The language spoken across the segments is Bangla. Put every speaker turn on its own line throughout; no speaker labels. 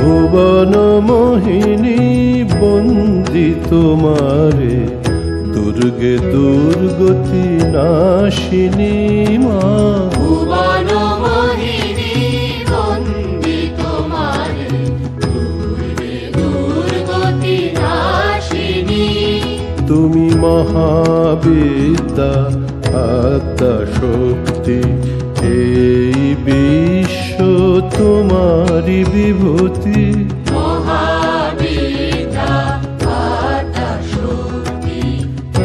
ভুবন মোহিনী বন্দি তোমারে, দুর্গে দুর্গতি নাশিনী মা।
ভুবন মোহিনী বন্দি তোমারে, দুর্গে দুর্গতি নাশিনী।
তুমি মহাবিদ্যা আদ্যা শক্তি, এই বিশ্ব তোমারি বিভূতি।
মহাবিদ্যা আদ্যা শক্তি,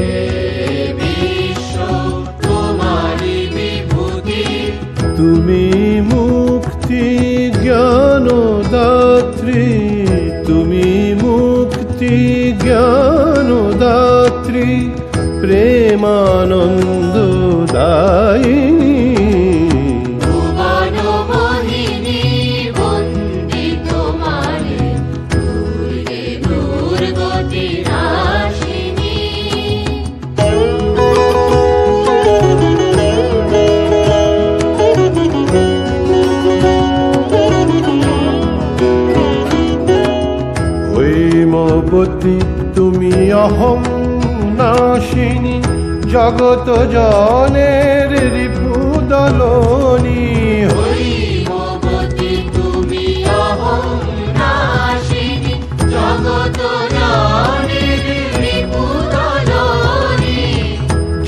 এই বিশ্ব তোমারি বিভূতি।
তুমি মুক্তি জ্ঞানদাত্রী, তুমি মুক্তি জ্ঞানদাত্রী, প্রেমানন্দ দায়িনী।
ভুবন মোহিনী বন্দি তোমারে, দুর্গে দুর্গতি নাশিনী। হৈমবতী তুমি অহং নাশিনী, জগত জনের রিপুদলনী। হৈমবতী তুমি অহং নাশিনী, জগত জনের রিপুদলনী।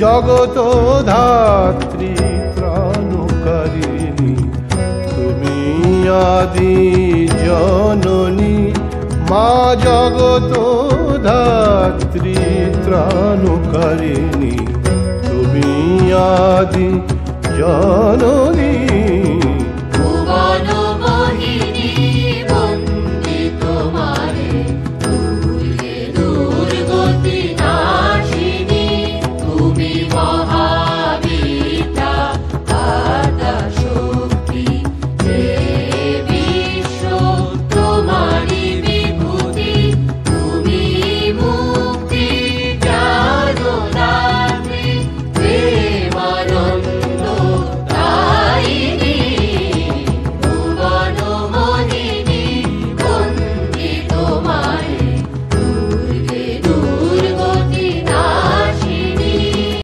জগত ধাত্রী ত্রাণকারিণী, তুমি আদি জননী মা। জগত ধাত্রী ত্রাণকারিণী, তুমি আদি জননী।